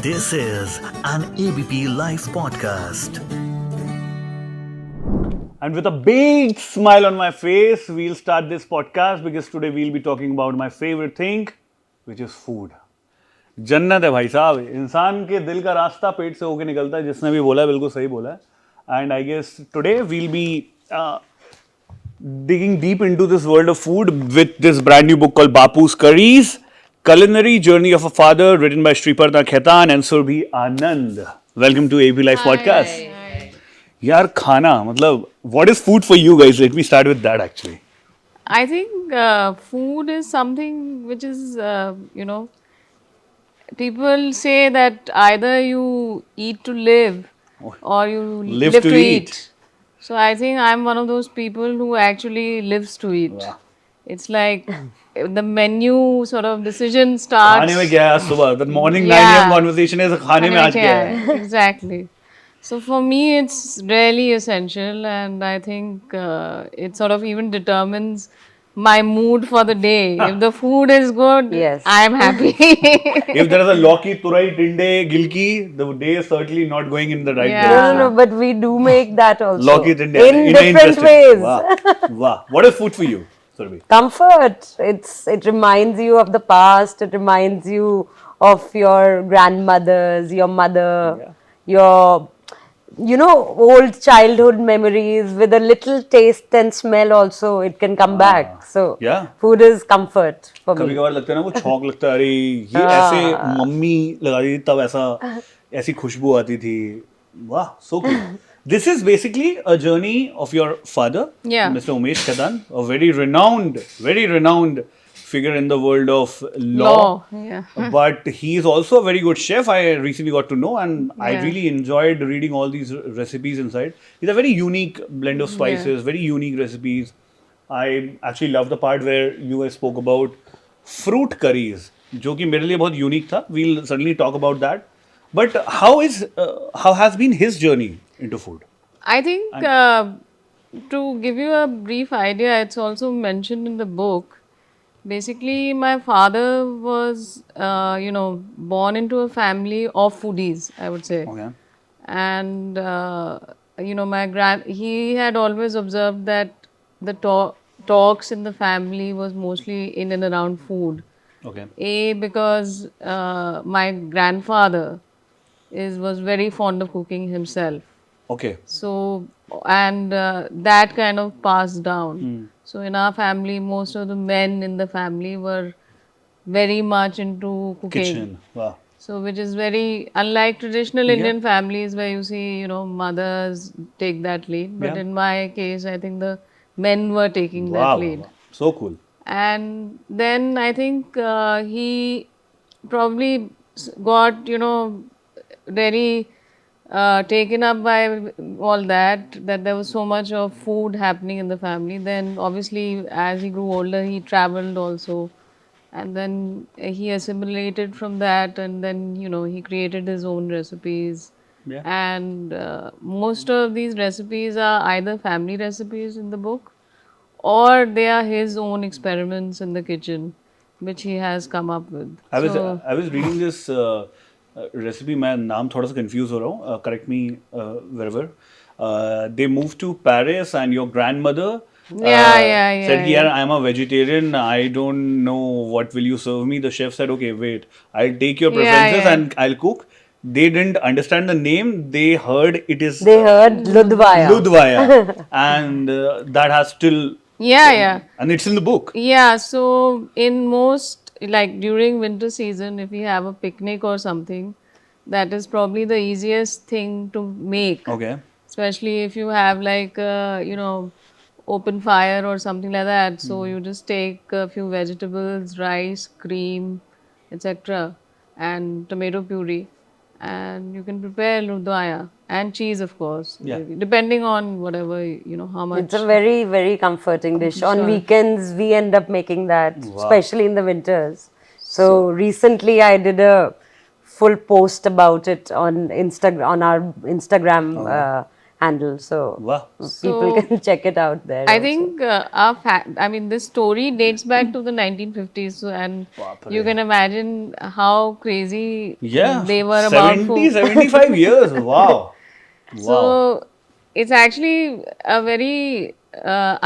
This is an ABP Live Podcast. And with a big smile on my face, we'll start this podcast because today we'll be talking about my favorite thing, which is food. जन्नत है भाई साहब. इंसान के दिल का रास्ता पेट से होके निकलता है. जिसने भी बोला है बिल्कुल सही बोला है. And I guess today we'll be digging deep into this world of food with this brand new book called Bapu's Curries, Culinary Journey of a Father, written by Shreeparna Khaitain and Surbhi Anand. Welcome to ABP Live Podcasts. यार खाना मतलब what is food for you guys? Let me start with that actually. I think food is something which is, people say that either you eat to live or you live to eat. So I think I'm one of those people who actually lives to eat. Wow. It's like the menu sort of decision starts. खाने में क्या है आज सुबह? The morning 9 Yeah. a.m. conversation is खाने में आज क्या है? Exactly. So for me, it's really essential, and I think it sort of even determines my mood for the day. If the food is good, Yes. I'm happy. If there is a lauki, turai, tinde, gilki, the day is certainly not going in the right Yeah. direction. No, but we do make that also. Lauki, tinde, in different interesting. ways. Wow. Wow. What is food for you, Surbhi? Comfort. It reminds you of the past. It reminds you of your grandmothers, your mother, your old childhood memories with a little taste and smell also. It can come back. So Yeah. food is comfort for कभी me. कभार लगता है ना वो छौंक लगता है अरे ये ऐसे मम्मी लगा दी थी तब ऐसी खुशबू आती थी वाह so cool. This is basically a journey of your father, Yeah. Mr. Umesh Khaitan, a very renowned figure in the world of law. Yeah. But he is also a very good chef. I recently got to know, and I Yeah. really enjoyed reading all these recipes inside. It's a very unique blend of spices, very unique recipes. I actually love the part where you guys spoke about fruit curries, जो कि मेरे लिए बहुत unique था. We'll certainly talk about that. But how has been his journey into food? I think to give you a brief idea, it's also mentioned in the book. Basically, my father was, born into a family of foodies, I would say. Okay. And, he had always observed that the talks in the family was mostly in and around food. Okay. Because my grandfather was very fond of cooking himself. Okay. So, and that kind of passed down. So, in our family, most of the men in the family were very much into cooking. Kitchen. Wow. So, which is very unlike traditional Indian families where you see, mothers take that lead. But Yeah. in my case, I think the men were taking Wow. that lead. So cool. And then I think he probably got, very taken up by all that there was so much of food happening in the family. Then obviously as he grew older, he traveled also, and then he assimilated from that, and then he created his own recipes. Yeah. And most of these recipes are either family recipes in the book, or they are his own experiments in the kitchen which he has come up with. I was reading this recipe. मैं नाम थोड़ा सा confused हो रहा हूँ. Correct me wherever. They moved to Paris, and your grandmother said, "Yeah, I'm a vegetarian. I don't know what will you serve me." The chef said, "Okay, wait. I'll take your preferences and I'll cook." They didn't understand the name. They heard it is They heard Ludvaya. Ludvaya, and that has still and it's in the book. Yeah, so in most, like during winter season, if we have a picnic or something, that is probably the easiest thing to make. Okay. Especially if you have like, open fire or something like that. So you just take a few vegetables, rice, cream, etc. and tomato puree, and you can prepare ludaya and cheese, of course. Yeah. Depending on whatever, how much. It's a very, very comforting dish. On weekends, we end up making that, especially in the winters. So recently, I did a full post about it on our Instagram handle. So Wow. people So, can check it out there. I also. think this story dates back to the 1950s, so, and Baap you re. can imagine how crazy Yeah, they were about 70, food. 75 years. Wow. Wow. So it's actually a very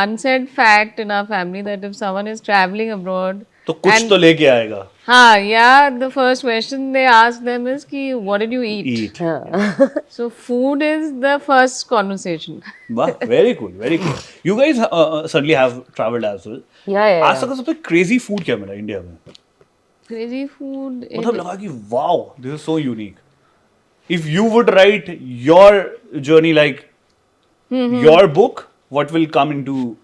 unsaid fact in our family that if someone is traveling abroad तो कुछ तो and लेके आएगा. the first question they ask them is ki, what did you eat? Eat. Yeah. So food is the first conversation. Wow, very cool, very cool. You guys certainly have traveled as well. Yeah, yeah, आज yeah. तक का सबसे crazy food क्या मिला India में? Crazy food मतलब in लगा कि wow, this is so unique. If you would write your journey like your book, what will come into?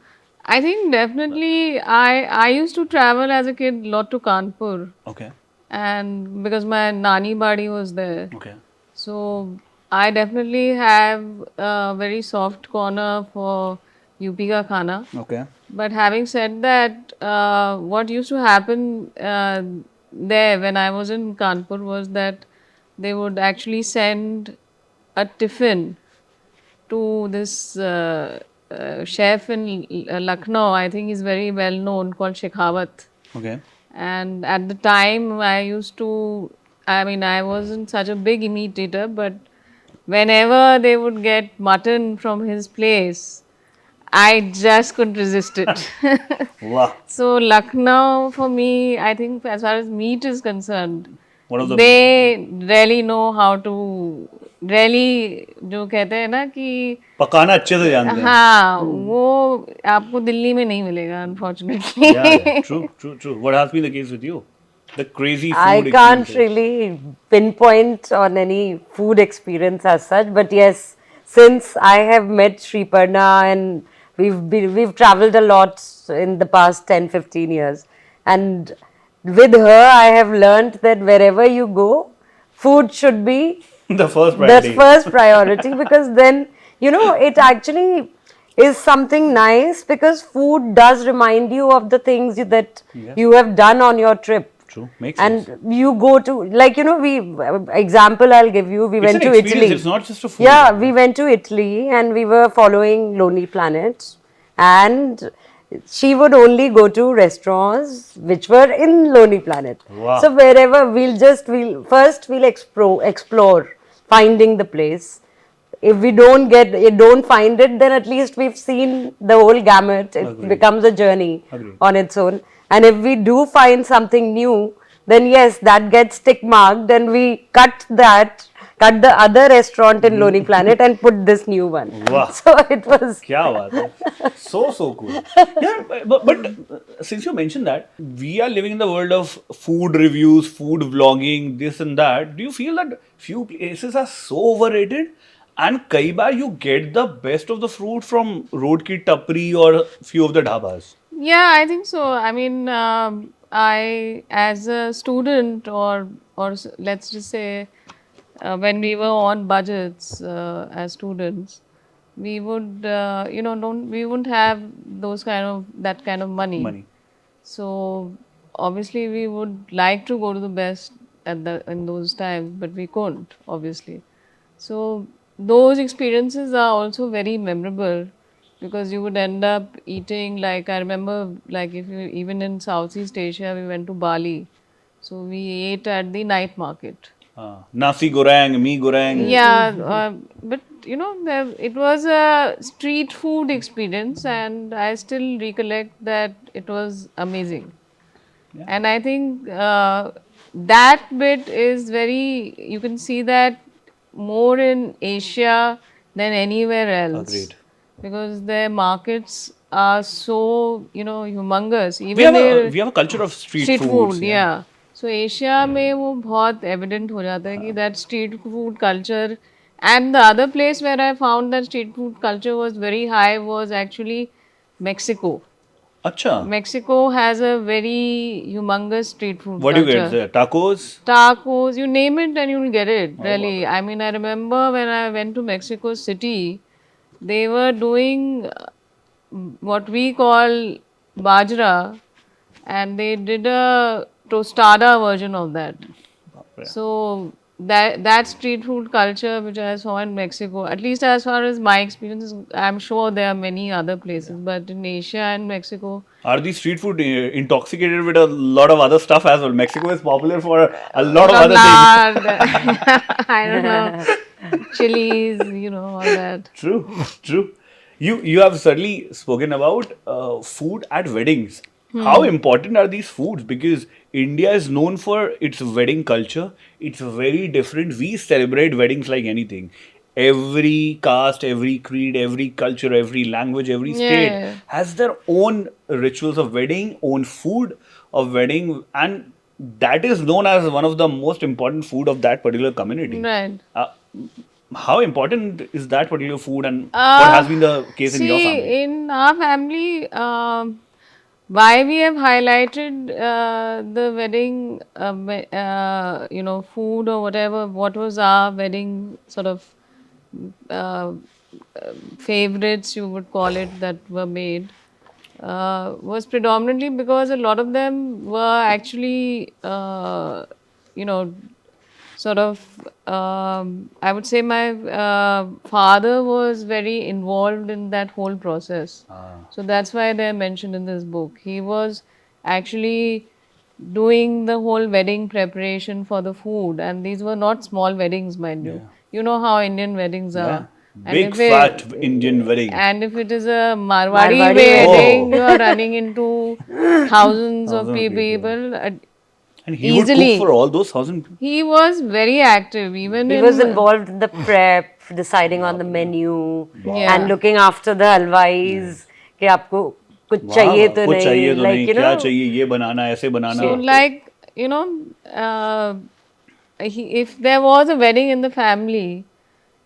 I think definitely I used to travel as a kid lot to Kanpur, Okay, and because my nani badi was there. okay. So I definitely have a very soft corner for UP ka khana. Okay. But having said that, what used to happen there when I was in Kanpur was that they would actually send a tiffin to this chef in Lucknow. I think he's very well known, called Shekhawat. Okay. And at the time, I wasn't such a big meat eater, but whenever they would get mutton from his place, I just couldn't resist it. Wow. So, Lucknow, for me, I think as far as meat is concerned, One of the they really know how to, really, जो कहते हैं ना कि पकाना अच्छे से जानते हैं. हाँ वो आपको दिल्ली में नहीं मिलेगा unfortunately. Yeah, true, true, true. What has been the case with you? The crazy food I can't experiences. really pinpoint on any food experience as such, but yes, since I have met Shreeparna and we've traveled a lot in the past 10-15 years, and with her I have learned that wherever you go, food should be The first the priority. first priority, because then it actually is something nice, because food does remind you of the things that you have done on your trip. True, makes And sense. you go to, like, we example I'll give you. We It's went an to experience, Italy. it's not just a food. Yeah, we went to Italy and we were following Lonely Planet, and she would only go to restaurants which were in Lonely Planet. Wow. So wherever we'll explore finding the place. If we don't find it, then at least we've seen the whole gamut. It Agreed. becomes a journey Agreed. on its own. And if we do find something new, then yes, that gets tick marked, and we cut the other restaurant in Lonely Planet and put this new one. Wow. So it was. क्या बात है? So cool. Yeah, but since you mentioned that, we are living in the world of food reviews, food vlogging, this and that. Do you feel that few places are so overrated? And कई बार you get the best of the fruit from road ki tapri or few of the dhabas. Yeah, I think so. I mean, I as a student or let's just say when we were on budgets as students, we would we wouldn't have that kind of money. So obviously we would like to go to the best in those times, but we couldn't obviously. So those experiences are also very memorable, because you would end up eating, like I remember, like if you even in Southeast Asia, we went to Bali, so we ate at the night market. Nasi goreng, mee goreng. Yeah, but it was a street food experience, and I still recollect that it was amazing. And I think that bit is you can see that more in Asia than anywhere else. Agreed. Because their markets are so, humongous. We Even have a culture of street street foods, food, yeah. So Asia में वो बहुत evident हो जाता है कि that street food culture, and the other place where I found that street food culture was very high was actually Mexico. Acha. Mexico has a very humongous street food What do culture. you get there? Tacos? Tacos, you name it and you'll get it, really. I mean, I remember when I went to Mexico City, they were doing what we call bajra, and they did a tostada version of that. So that street food culture which I saw in Mexico, at least as far as my experience is, I'm sure there are many other places, but in Asia and Mexico, Are these street food intoxicated with a lot of other stuff as well? Mexico is popular for a lot of other things. I don't know, chilies, all that. True, true. You have certainly spoken about food at weddings. How important are these foods? Because India is known for its wedding culture. It's very different. We celebrate weddings like anything. Every caste, every creed, every culture, every language, every state Yeah. has their own rituals of wedding, own food of wedding, and that is known as one of the most important food of that particular community. Right. How important is that particular food, and what has been the case in your family? See, in our family, why we have highlighted the wedding, food or whatever, what was our wedding sort of uh, favorites, you would call it, that were made, was predominantly because a lot of them were actually, sort of, I would say my father was very involved in that whole process. So that's why they're mentioned in this book. He was actually doing the whole wedding preparation for the food, and these were not small weddings, mind you. You know how Indian weddings are. Yeah. And Big if it- fat Indian wedding. And if it is a Marwadi Marwadi wedding, Oh. you are running into thousands of Thousands of people. And he would easily. cook for all those 1,000 people. He was very active, even He in was involved in the prep, deciding on the menu, Yeah. and looking after the halwais. कि आपको कुछ चाहिए तो कुछ नहीं, चाहिए तो like नहीं, you क्या know. चाहिए, ये बनाना, ऐसे बनाना. So, like, if there was a wedding in the family,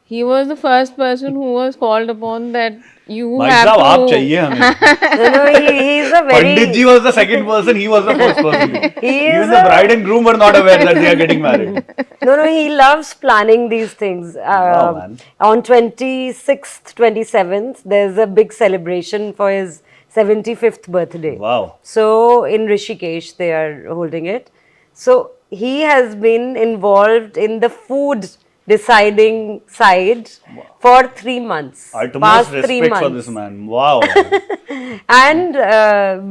he was the first person who was called upon that you भाई have साहब, to. आप चाहिए हमें. No, he's a very. Pandit ji was the second person, he was the first person. He Even is the a- bride and groom were not aware that they are getting married. No, he loves planning these things. Wow, man. On 26th, 27th, there's a big celebration for his 75th birthday. Wow. So in Rishikesh, they are holding it. So he has been involved in the food deciding side for 3 months. Utmost Past 3 respect for months. this man. Wow. And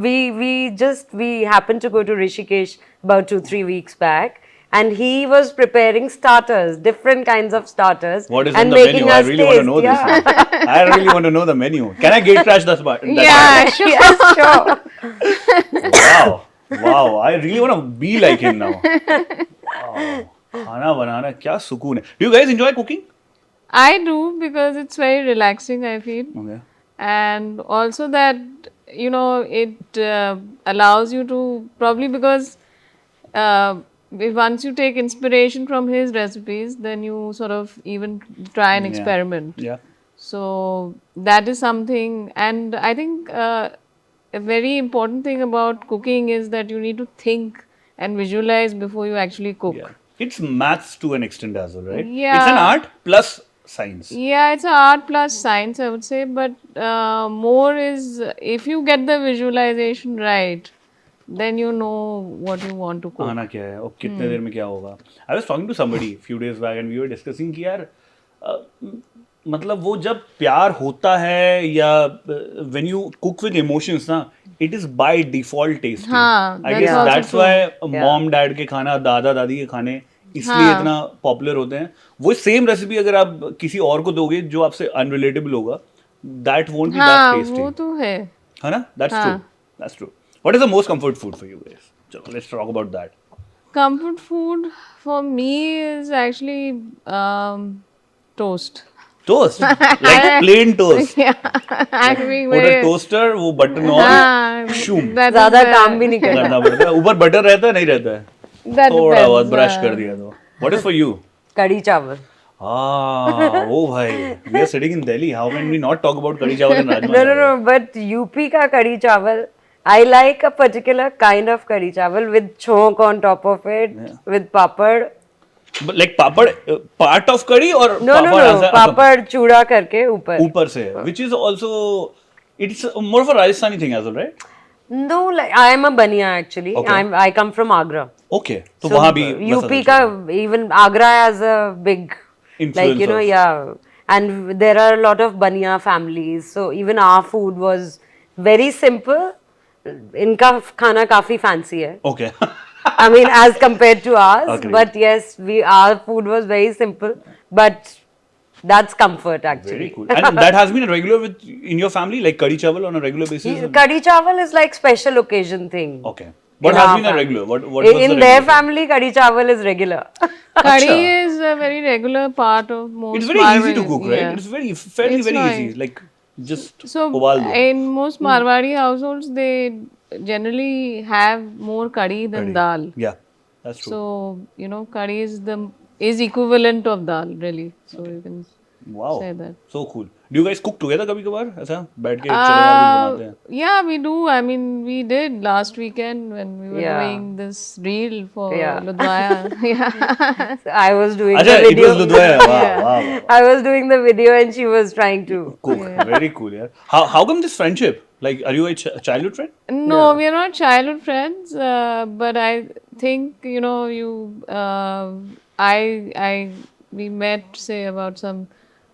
we happened to go to Rishikesh about 2-3 weeks back, and he was preparing starters, different kinds of starters, What is and on the making menu? I us really taste. want to know Yeah. this. I really want to know the menu. Can I gate crash that part? Yeah, sure. Yes, sure. Wow. Wow. I really want to be like him now. Wow. खाना बनाना क्या सुकून है. Do you guys enjoy cooking? I do, because it's very relaxing, I feel. Okay. And also that, it allows you to, probably because once you take inspiration from his recipes, then you sort of even try and experiment. Yeah. So that is something, and I think a very important thing about cooking is that you need to think and visualize before you actually cook. Yeah. It's maths to an extent as well, right? Yeah. It's an art plus science. Yeah, it's an art plus science, I would say, but more is, if you get the visualization right, then you know what you want to cook. खाना क्या है और कितने देर में क्या होगा. I was talking to somebody few days back and we were discussing कि यार मतलब वो जब प्यार होता है या when you cook with emotions ना, it is by default tasty. हाँ, I that's guess also that's true. why mom dad के खाना, दादा दादी के खाने इसलिए हाँ. इतना पॉपुलर होते हैं. वो सेम रेसिपी अगर आप किसी और को दोगे जो आपसे अनरिलेटेबल होगा, that won't be that हाँ, tasty. वो तो है. है ना? That's हाँ. true. That's true. What is the most comfort food for you guys? चलो, let's talk about that. Comfort food for me is actually toast. Toast, like plain toast. Yeah, I'm being Put a very. toaster, वो button हाँ, और शूम that is ज़्यादा the- काम भी नहीं करना. करना पड़ता है. ऊपर बटर रहता है नहीं रहता है. that थोड़ा depends, बहुत ब्रश कर दिया तो. What is for you? Kadi chawal. Oh भाई, we are sitting in Delhi. How can we not talk about कड़ी चावल and rajma? No. But UP ka kadi chawal, I like a particular kind of kadi chawal with chonk on top of it, with papad. But like papad, part of कड़ी और No, papad as a- papad चूड़ा करके ऊपर. ऊपर से, which is also, it's more of a Rajasthani thing as well, right? No, like I am a Bania actually. Okay. I come from Agra. Okay. So वहाँ भी UP का even Agra has a big Influence like of- yeah, and there are a lot of Bania families. So even our food was very simple. इनका खाना काफी fancy है. Okay. I mean, as compared to ours, Agreed. but yes, our food was very simple, but that's comfort actually. Very cool. And that has been a regular in your family, like curry chawal on a regular basis? Curry chawal is like special occasion thing. Okay. What in has our been a family. regular? What was In the their regular? family, curry chawal is regular. Curry Acha. is a very regular part of most. It's very easy to Marwadi- cook, right? yeah. It's fairly It's very fine. easy. Like just So ubal do. in most Marwadi households, they generally have more curry than dal. Yeah, that's true. So curry is equivalent of dal, really. So you can Wow. say that. So cool. Do you guys cook together कभी कभार ऐसा बैठ के चलो यार कुछ बनाते हैं? Yeah, we do. I mean, we did last weekend when we were Yeah. doing this reel for Yeah. Ludwaya. Yeah. I was doing अच्छा, the it video. was Ludwaya. Wow, wow. I was doing the video and she was trying to. Cook. Very cool, yeah. How come this friendship? Like, are you a childhood friend? No, we are not childhood friends, but I think we met say about some.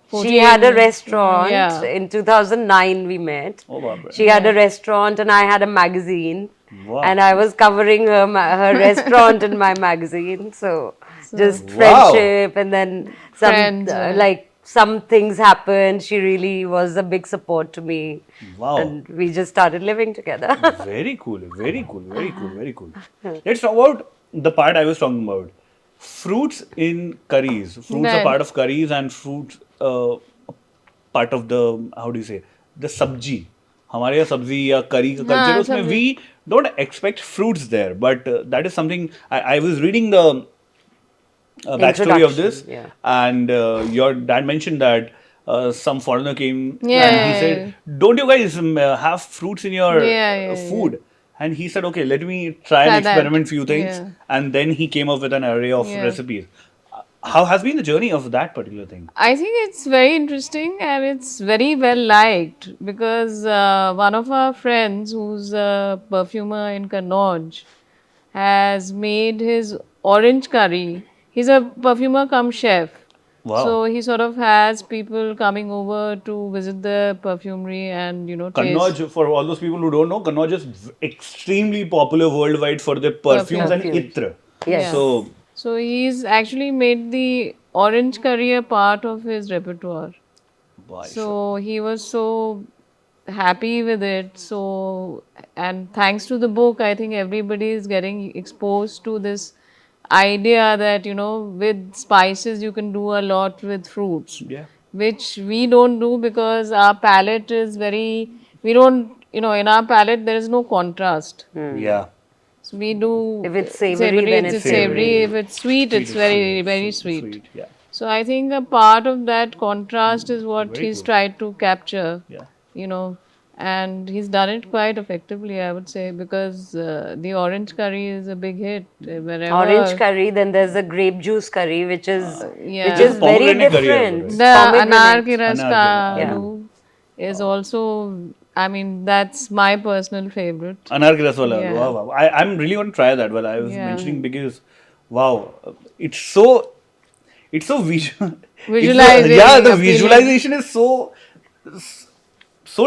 14, She had a restaurant. Yeah. In 2009 we met. Oh, Barbara. She had a restaurant and I had a magazine. Wow. And I was covering her restaurant in my magazine. So just Wow. friendship and then some Friends, yeah. like some things happened. She really was a big support to me. Wow. And we just started living together. Very cool. Very cool. Very cool. Very cool. Let's talk about the part I was talking about. Fruits in curries. Fruits are Right. part of curries and fruits part of the, how do you say, the sabji. हमारे यहाँ सब्जी या करी का culture है उसमें we don't expect fruits there, but that is something I was reading the backstory of this, Introduction, yeah. and your dad mentioned that some foreigner came Yeah, and he yeah, said, "Don't you guys have fruits in your Yeah, food?" And he said, "Okay, let me try and Try that. experiment few things." Yeah. And then he came up with an array of Yeah. recipes. How has been the journey of that particular thing? I think it's very interesting and it's very well liked because one of our friends who's a perfumer in Kannauj has made his orange curry. He's a perfumer cum chef. Wow. So he sort of has people coming over to visit the perfumery and taste. Kannauj, for all those people who don't know, Kannauj is extremely popular worldwide for their perfumes and Perfumes. itra. Yes. So he's actually made the orange curry a part of his repertoire. Why? So he was so happy with it. So, and thanks to the book, I think everybody is getting exposed to this idea that with spices you can do a lot with fruits. Yeah. Which we don't do because our palate is we don't, in our palate there is no contrast. Yeah. So we do. If it's savoury, then it's savory. savoury. If it's sweet, it's very, very sweet. Yeah. So I think a part of that contrast is what Very he's cool. tried to capture. Yeah. And he's done it quite effectively, I would say, because the orange curry is a big hit. Wherever Orange curry, then there's a grape juice curry, which is yeah. which is very Pomegranate curry also, different. right? The Pomegranate. anar ki ras ka Anar aloo is also, I mean, that's my personal favorite. Anar ki ras wala. Yeah. Wow, wow. I'm really going to try that. But I was Yeah. mentioning because, wow, it's so visual. Visualizing, Yeah, the appealing. visualization is so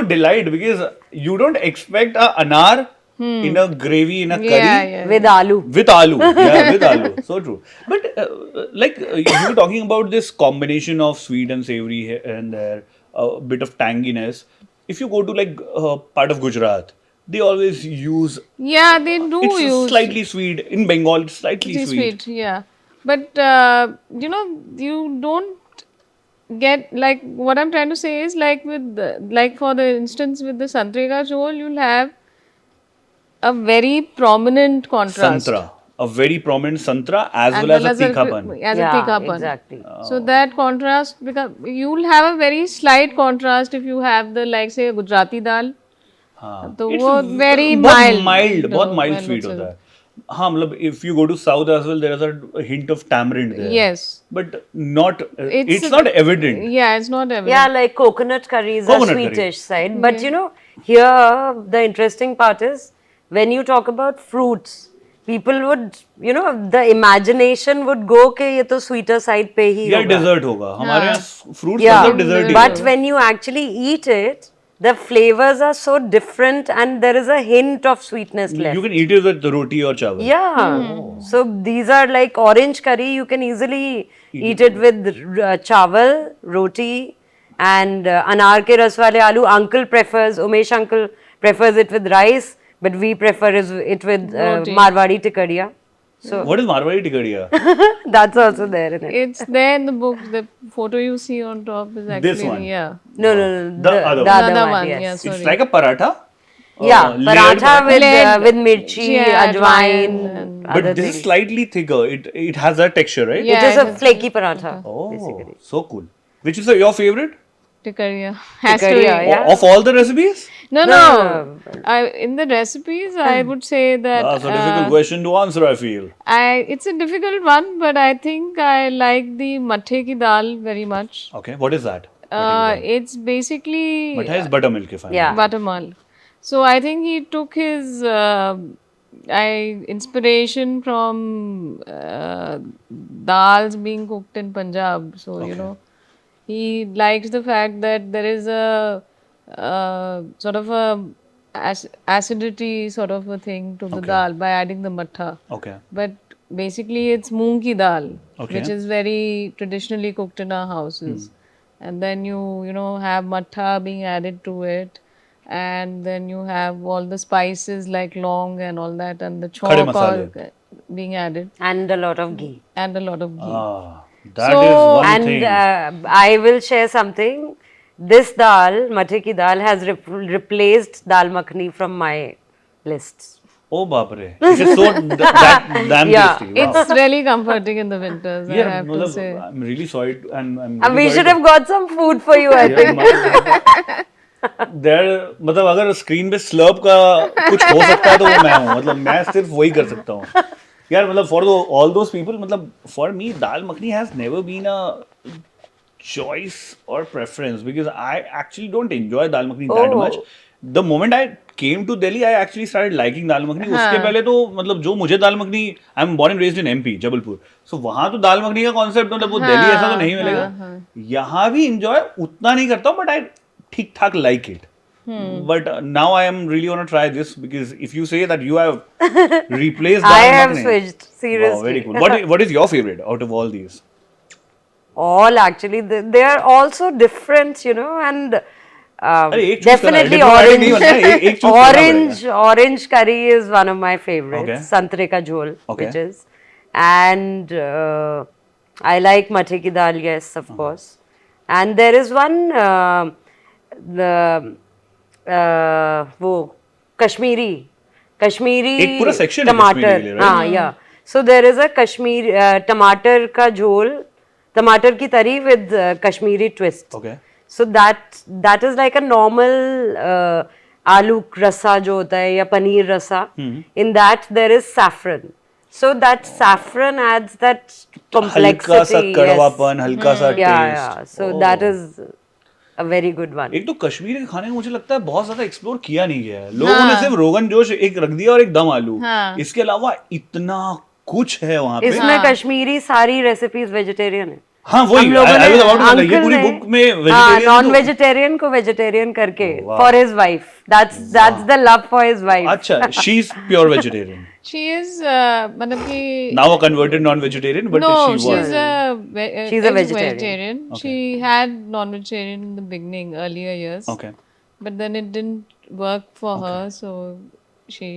delight because you don't expect a anar in a gravy in a curry. Yeah. With aloo. With aloo, yeah, with aloo. So true. But you were talking about this combination of sweet and savory here and there, a bit of tanginess. If you go to like part of Gujarat, they always use. Yeah, they do It's use slightly sweet. In Bengal, it's slightly It's sweet. sweet, yeah. But you don't get like what I'm trying to say is like for the instance with the santre ka chol, you'll have a very prominent contrast. Santra, a very prominent santra as well as a tikhapan. As Yeah, a tikhapan. exactly. So that contrast you'll have a very slight contrast if you have the like say Gujarati dal. हाँ. तो It's वो very बहुत mild, बहुत mild well, sweet it's होता है. हाँ मतलब if you go to south as well, there is a hint of tamarind there. Yes. But not. It's not evident. Yeah, it's not evident. Yeah, like coconut curries Coconut are curry. sweetish side. But here the interesting part is when you talk about fruits, people would, you know, the imagination would go कि ये तो sweeter side पे ही या होगा. Desert होगा हमारे यहाँ fruits Yeah, मतलब डेजर्ट ही but when you actually eat it, the flavors are so different and there is a hint of sweetness left. You can eat it with roti or chawal. Yeah. So these are like orange curry. You can easily eat it with chawal, roti, and anar ke ras wale aloo. Umesh uncle prefers it with rice, but we prefer it with Marwadi tikadiya. So What is Marwadi tikadiya? that's also there in it. It's there in the book. The photo you see on top is actually This one? yeah. No, The other the one. other one. Yeah, Yes. sorry. It's like a paratha. Yeah, layered paratha Layered. with mirchi, Yeah, ajwain, and But other this things. is slightly thicker. It has that texture, right? Yeah, It is a it is. flaky paratha. Oh, so cool. Which is your favorite? Tikariya has to be. Tikadiya, yeah. Of all the recipes? No, No, no. In the recipes, I would say that That's a difficult question to answer, I feel. it's a difficult one, but I think I like the mathe ki dal very much. Okay, what is that? It's basically Matha is buttermilk, if I Yeah. buttermilk. So I think he took his inspiration from dals being cooked in Punjab. So you know, he likes the fact that there is a sort of a acidity sort of a thing to the dal by adding the matha. Okay. But basically, it's moong ki dal, Okay. which is very traditionally cooked in our houses. And then you know, have matha being added to it. And then you have all the spices like long and all that, and the Khade chop all masale. being added, And a lot of ghee. and a lot of ghee. Ah, that So- is one And thing. I will share something. This dal, mathe ki dal, has replaced dal makhani from my lists. Oh, baapre. It is so that damn Yeah. tasty. Wow. It's really comforting in the winters, I Yeah, have to matlab, say. I'm really sorry, and I'm And really we sorry should to- have got some food for you, I think. There, मतलब अगर screen पे Slurrp का कुछ हो सकता है तो वो मैं हूँ, मतलब मैं सिर्फ वही कर सकता हूँ यार, मतलब फॉर ऑल दोस पीपल, मतलब for me dal makhani has never been a choice or preference because I actually don't enjoy dal makhani that much. The moment I came to Delhi, I actually started liking dal makhani. उसके पहले तो मतलब जो मुझे दाल makhani, I'm born and raised in MP, Jabalpur. So वहाँ तो दाल मखनी का concept मतलब वो दिल्ली ऐसा तो नहीं मिलेगा. यहाँ भी enjoy उतना नहीं करता हूँ, but I ठीक ठाक like it. But now I am really want to try this because if you say that you have replaced dal I have makhani, switched, seriously. wow, very cool. What is your favorite out of all these? All actually, they are also different, you know, and अरे एक choose करना है, definitely diplomatic नहीं बनना है, एक choose करना पड़ेगा. orange curry is one of my favorites. Okay. Santre ka jhol, Okay. which is, and I like mathe ki dal, yes, of course. And there is one वो Kashmiri एक पूरा section है टमाटर, कश्मीरी के लिए, right? हाँ, yeah. So there is a Kashmir टमाटर का झोल, टमाटर की तरी with Kashmiri twist. Okay. So that is like a normal aloo rasa जो होता है या पनीर रसा. In that there is saffron. So that saffron adds that complexity. हल्का सा yes. कड़वापन, हल्का सा Yeah, taste. yeah. So that is a very good one. एक तो कश्मीर के खाने को मुझे लगता है बहुत ज्यादा एक्सप्लोर किया नहीं गया है. लोगों ने सिर्फ रोगन जोश एक रख दिया और एक दम आलू. इसके अलावा इतना कुछ है वहाँ पे. इसमें कश्मीरी सारी रेसिपीज वेजिटेरियन है. हाँ वही. हम लोगों I was about to say, ने ये पूरी अंकल बुक में ने vegetarian नॉन तो- वेजिटेरियन को वेजिटेरियन करके wow. For his wife. That's the love for his wife. अच्छा, she's pure vegetarian. She is मतलब कि Now a converted non-vegetarian, but no, she was. she's a vegetarian. vegetarian. She had non-vegetarian in the beginning, earlier years. Okay. But then it didn't work for her, so she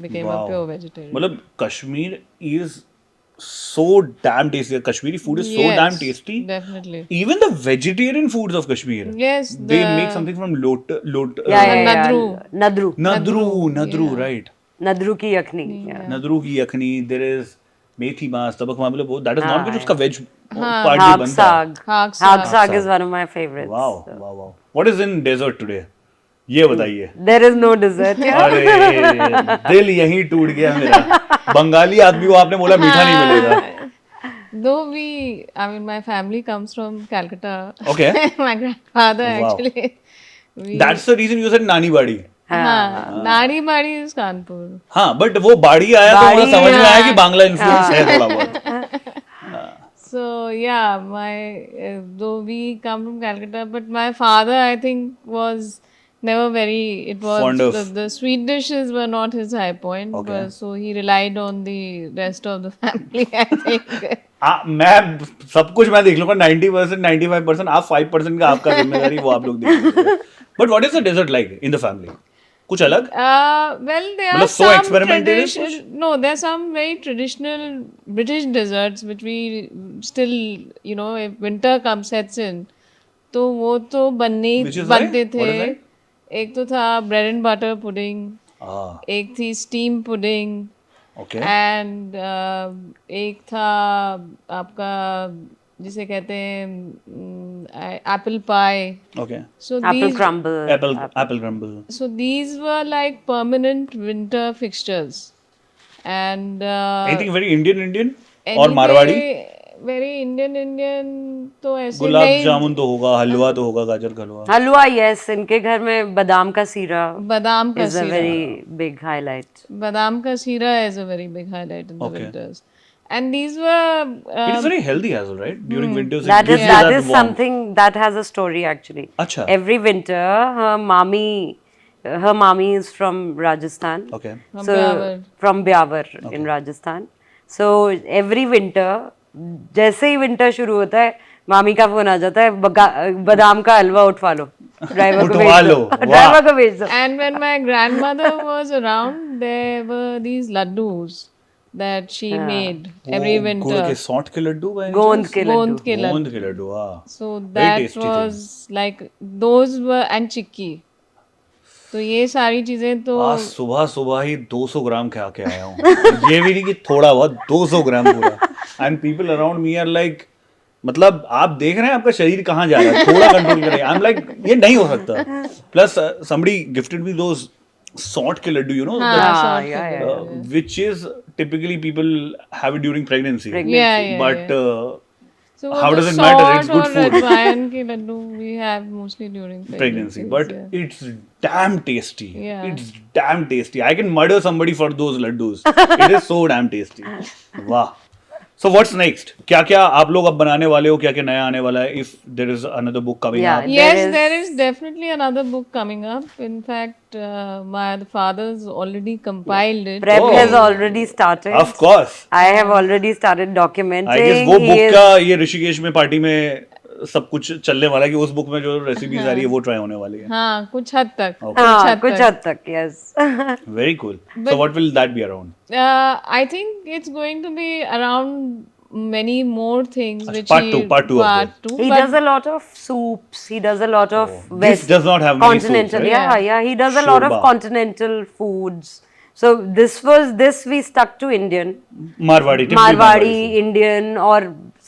became Wow. a pure vegetarian. मतलब Kashmir is so damn tasty. Kashmiri food is so Yes, damn tasty. Definitely. Even the vegetarian foods of Kashmir. Yes, They the- make something from Yeah. Nadru. Nadru, right. नदरू की यखनी. Yeah. Nadru ki yakhni, there is methi maas, tabak maamle, that is non-veg, हाँ, uska veg part Hag bhi banta hai. saag. Hag Hag saag. saag is one of my favorites. Wow. What is in dessert today? ये बताइए. There is no dessert. Yeah. अरे दिल यहीं टूट गया मेरा. बंगाली आदमी को आपने बोला मीठा नहीं मिलेगा. Though my family comes from Calcutta. Okay. My grandfather Wow. actually. That's the reason you said nani badi. हाँ, नाड़ी बाड़ी is Kanpur. हाँ, बट वो बाड़ी आया तो मुझे समझ में आया कि बांग्ला इन्फ्लुएंस है थोड़ा बहुत. So yeah, though we come from Calcutta, but my father I think was never very. It was Fond of- the sweet dishes were not his high point. Okay. So he relied on the rest of the family. I think. मैं सब कुछ मैं देख लूंगा 90%, 95%. आप 5% का आपका जिम्मेदारी वो आप लोग देख लीजिए. But what is the dessert like in the family? कुछ अलग? Well, there मतलब are so some experimental is traditional. No, there are some very traditional British desserts which we still, if winter comes sets in, तो वो तो Which is like? बनते What थे. is like? एक तो था bread and butter pudding, एक थी steam pudding, Okay. and एक था आपका जिसे कहते हैं apple pie. Okay. So Apple these crumble. Apple crumble. So these were like permanent winter fixtures, and Anything very Indian any और मारवाड़ी? day very Indian तो ऐसे गुलाब नहीं. जामुन तो होगा, हलवा तो होगा, गाजर का हलवा. हलवा, yes, इनके घर में बादाम का सीरा बादाम का is a Sira. very big highlight. बादाम का सीरा is a very big highlight in the Okay. winters, and these were It is very healthy as well, right? During winters, it That gives is you that that is warmth. something that has a story actually. Acha. Every winter, her mommy is from Rajasthan. Okay. From So Byawar. from Byawar in Rajasthan. So every winter, जैसे ही winter शुरू होता है, मामी का phone आ जाता है, बादाम का हलवा उठवा लो, ड्राइवर को उठवा भेज लो, दो, वाह। ड्राइवर को भेज दो. And when my grandmother was around, there were these laddus that she made every वो winter. गुड़ के सौंठ के लड्डू by any गोंद chance? के गोंद लड्डू. के लड्डू. गोंद के लड्डू, हाँ. So Very that tasty was like those were and चिक्की. तो ये सारी चीजें तो आज सुबह सुबह ही 200 ग्राम खा के आया हूँ. ये भी नहीं कि थोड़ा बहुत, 200 ग्राम पूरा. And people around me are like, मतलब आप देख रहे हैं आपका शरीर कहाँ जा रहा है, थोड़ा कंट्रोल करें. आई एम लाइक ये नहीं हो सकता. Plus somebody gifted me those सौंठ के लड्डू, you know, हाँ, which is typically people have it during pregnancy. yeah. But So how the does it matter? It's salt good और food. अजवाइन के Laddu we have mostly during Pregnancy, pregnancies, but yeah. it's damn tasty. Yeah. It's damn tasty. I can murder somebody for those laddus. It is so damn tasty. Wow. So what's next? क्या क्या आप लोग अब बनाने वाले हो? क्या क्या नया आने वाला है? If there is another book coming Yeah. up. Yes, There there is definitely another book coming up. In fact, my father's already compiled it. Prep Oh. has already started. Of course. I have already started documenting. I guess वो He book is- का ये ऋषिकेश में party में सब कुछ चलने वाला है कि उस बुक में जो रेसिपीज आ रही है वो ट्राई होने वाली है. हाँ, कुछ हद तक. हाँ, कुछ हद तक, yes. Very cool. So what will that be around? I think it's going to be around many more things. Which part two of this. He does a lot of soups. He does a lot of This does not have many continental. soups, right? Yeah. He does a lot of Shorba. continental foods. So this we stuck to Indian, Marwadi. typical Marwadi, food. Indian, or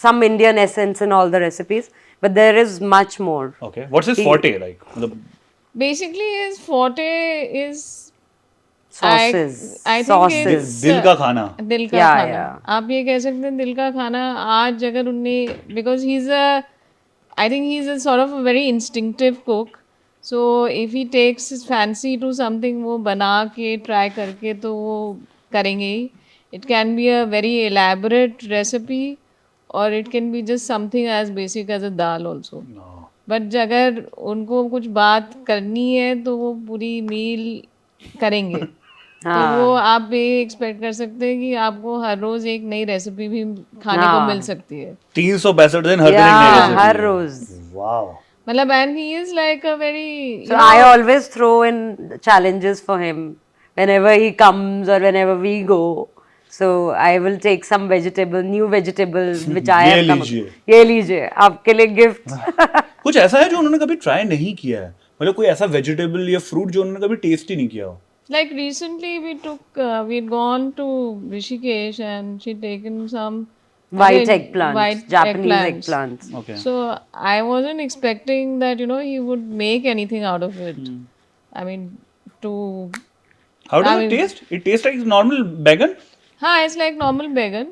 some Indian essence in all the recipes. But there is much more. Okay. What's his forte like? मतलब Basically, his forte is Sauces, I think sauces. it's दिल का खाना. दिल का Yeah, खाना. yeah. आप ये कह सकते हैं दिल का खाना. आज अगर उनने because I think he's a sort of a very instinctive cook. So if he takes his fancy to something, वो बना के try करके तो वो करेंगे ही. It can be a very elaborate recipe, or it can be just something as basic as a dal also. But अगर उनको कुछ बात करनी है तो वो पूरी मील करेंगे. तो वो आप भी एक्सपेक्ट कर सकते हैं कि आपको हर रोज एक नई रेसिपी भी खाने को मिल सकती है. 365 दिन हर दिन एक नई Yeah, रेसिपी. हर रोज. Wow. मतलब and he is like a very So I always throw in challenges for him whenever he comes or whenever we go. So I will take some new vegetable which I ये have come. लीजिए. ये लीजिए, आपके लिए gift. कुछ ऐसा है जो उन्होंने कभी ट्राई नहीं किया है? मतलब कोई ऐसा वेजिटेबल या फ्रूट जो उन्होंने कभी टेस्ट ही नहीं किया हो? like recently we'd gone to Rishikesh and she'd taken some White again, eggplants, white Japanese eggplants. eggplants. Okay. So I wasn't expecting that he would make anything out of it. I mean to How does I it mean- taste? It tastes like normal bacon? हाँ, it's like normal bacon,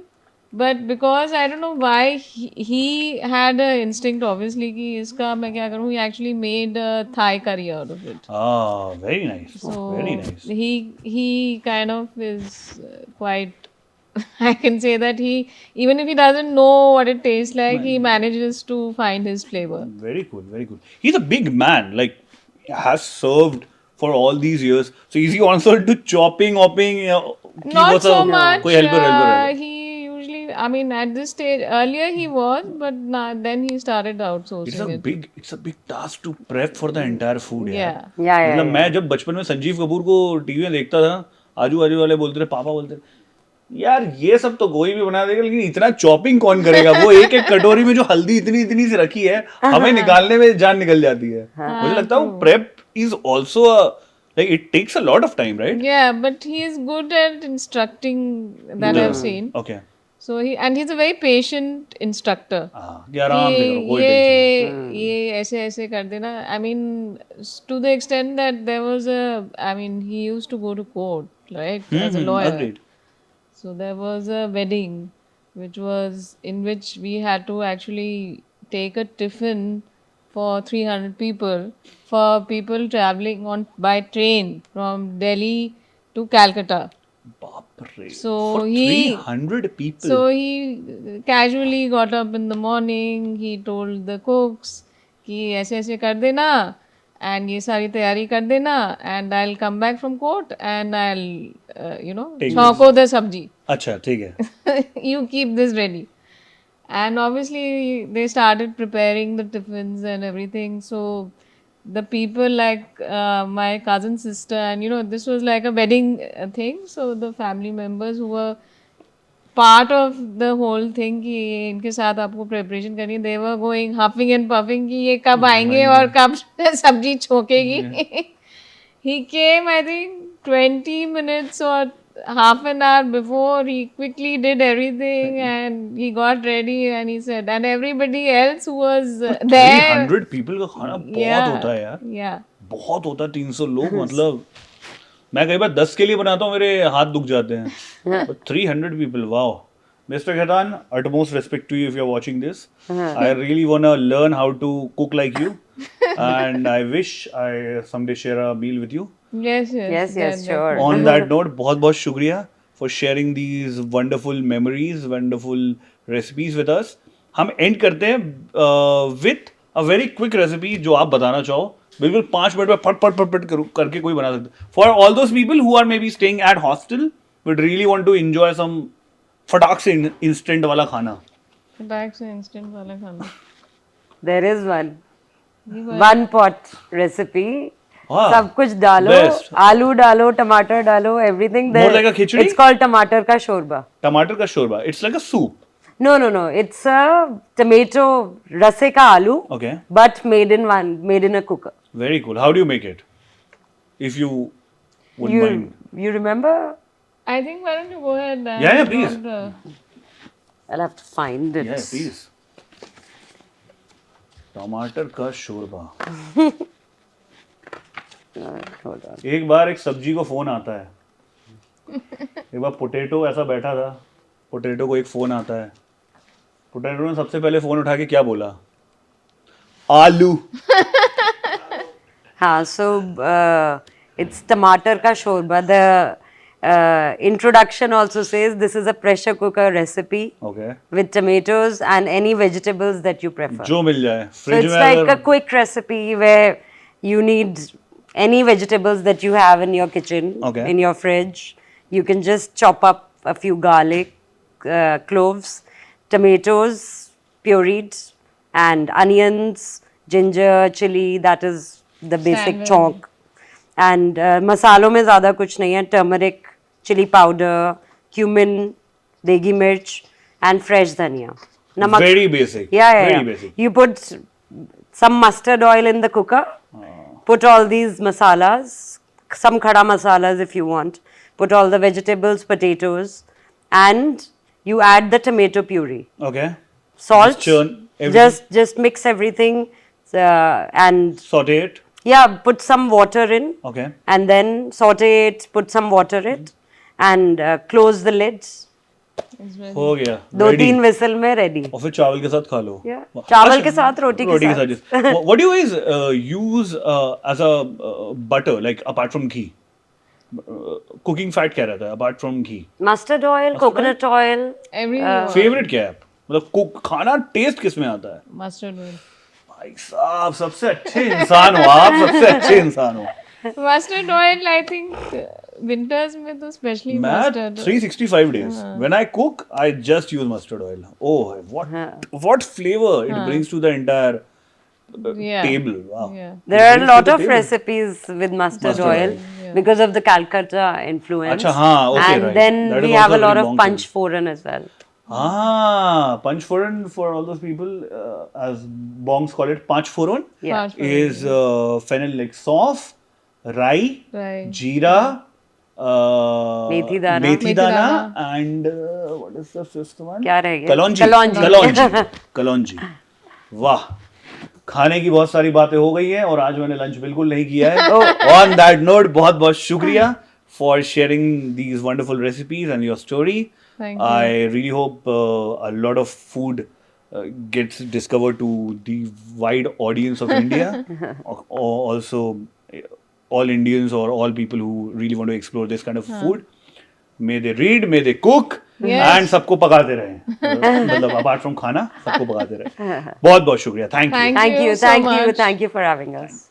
But because I don't know why he had an instinct obviously कि इसका मैं क्या करूँ, he actually made a Thai curry out of it. Ah, very nice. So Very nice. he kind of is quite I can say that he, even if he doesn't know what it tastes like, he manages to find his flavor. Very cool. Very cool. He's a big man. Like, has served for all these years. So is he also into chopping, hopping? Not so much. कोई helper. He usually, I mean, at this stage, earlier he was, but then he started outsourcing it. It's a big task to prep for the entire food. Yeah. मतलब मैं जब बचपन में संजीव कपूर को TV में देखता था, आजू बाजू वाले बोलते थे, पापा बोलते थे, यार ये सब तो कोई भी बना देगा, लेकिन इतना चॉपिंग कौन करेगा? वो एक एक कटोरी में जो हल्दी इतनी इतनी सी रखी है, हमें निकालने में जान निकल जाती है. मुझे लगता है prep is also like it takes a lot of time, right? Yeah, but he is good at instructing that I've seen. Okay. So he's a very patient instructor. कि आराम से करो, कोई टेंशन. ये ऐसे कर देना. I mean, to the extent that there was he used to go to court, right, as a lawyer. Agreed. So there was a wedding, in which we had to actually take a tiffin for 300 people, for people traveling by train from Delhi to Calcutta. Baapre. So for 300 people. So he casually got up in the morning. He told the cooks कि ऐसे कर देना and ये सारी तैयारी कर देना, and I'll come back from court and I'll छौंको the sabji. अच्छा, ठीक है. You keep this ready. And obviously they started preparing the tiffins and everything. So the people like my cousin's sister, and this was like a wedding thing. So the family members who were part of the whole thing कि इनके साथ आपको preparation करनी है, they were going huffing and puffing कि ये कब आएंगे और कब सब्जी छोकेगी. He came, I think, 20 minutes or half an hour before. He quickly did everything and he got ready, and he said, and everybody else who was there. 300 people का खाना बहुत होता है यार. Yeah. बहुत होता है. 300 लोग, मतलब मैं कई बार 10 के लिए बनाता हूँ, मेरे हाथ दुख जाते हैं. But 300 people, wow. Mr. Khaitan, utmost respect to you if you're watching this. I really want to learn how to cook like you. And I wish I someday share a meal with you. Yes, sure. On that note, बहुत बहुत शुक्रिया for sharing these wonderful memories, wonderful recipes with us. हम end करते हैं with a very quick recipe जो आप बताना चाहो. बिल्कुल 5 मिनट में फट करके कोई बना सकते. For all those people who are maybe staying at hostel but really want to enjoy some फटाक से instant वाला खाना. फटाक से instant वाला खाना. There is one pot recipe. सब कुछ डालो, आलू डालो, टमाटर डालो, everything. More like a khichdi? It's called टमाटर का शोरबा. टमाटर का शोरबा. It's like a soup. No. It's a tomato रसे का आलू. Okay. But made in a cooker. Very cool. How do you make it? If you would mind. You remember? I think why don't you go ahead? Yeah, please. I'll have to find it. Yeah, please. टमाटर का शोरबा. Hold on. एक बार एक सब्जी को phone आता है. एक बार potato ऐसा बैठा था. पोटैटो को एक फोन आता है. पोटैटो ने सबसे पहले फोन उठा के क्या बोला? आलू. हाँ, so it's टमाटर का शोरबा. The introduction also says this is a pressure cooker recipe. Okay. With tomatoes and any vegetables that you prefer. जो मिल जाए. So it's like a quick recipe where you need any vegetables that you have in your kitchen, in your fridge. You can just chop up a few garlic, cloves, tomatoes, pureed, and onions, ginger, chili. That is the basic chonk. And masalon में ज़्यादा कुछ नहीं है. Turmeric, chili powder, cumin, degi mirch, and fresh dhania. Namak. Very basic. Yeah. Very basic. You put some mustard oil in the cooker. Put all these masalas, some khada masalas if you want. Put all the vegetables, potatoes, and you add the tomato puree. Okay. Salt. Just churn everything. Just mix everything and saute it. Yeah, put some water in. Okay. And then saute it. Put some water in it, and close the lids. हो गया 2-3 whistle में ready. और फिर चावल के साथ खा लो. चावल के साथ, रोटी के साथ. What do you guys use as a butter, like apart from ghee? Cooking fat क्या रहता है apart from ghee? Mustard oil, coconut oil. Every Favorite क्या है? मतलब खाना टेस्ट किस में आता है? mustard oil. भाई साहब सबसे अच्छे इंसान हो आप, सबसे अच्छे इंसान हो. Mustard oil, I think winters में तो especially मैं mustard. 365 days. When I cook, I just use mustard oil. Oh, what flavor it brings to the entire table. Wow. Yeah. There are a lot of recipes with mustard oil because of the Calcutta influence. अच्छा हाँ, okay, and right. then That we is have also a lot very of long punch thing. foran as well. Punch foran for all those people, as bongs call it, punch foran Punch foran, is fennel like sauf, rai, Right. jeera, Methi dana. methi dana, and what is the fifth one? क्या रह गया? Kalonji. Kalonji. वाह, खाने की बहुत सारी बातें हो गई हैं और आज मैंने लंच बिल्कुल नहीं किया है. On that note, बहुत बहुत शुक्रिया for sharing these wonderful recipes and your story. Thank you. I really hope a lot of food gets discovered to the wide audience of India, or also all Indians or all people who really want to explore this kind of food. May they read, may they cook, and सबको पकाते रहें. मतलब apart from खाना, सबको पकाते रहें. बहुत बहुत शुक्रिया. Thank you. Thank you so much. Thank you for having us.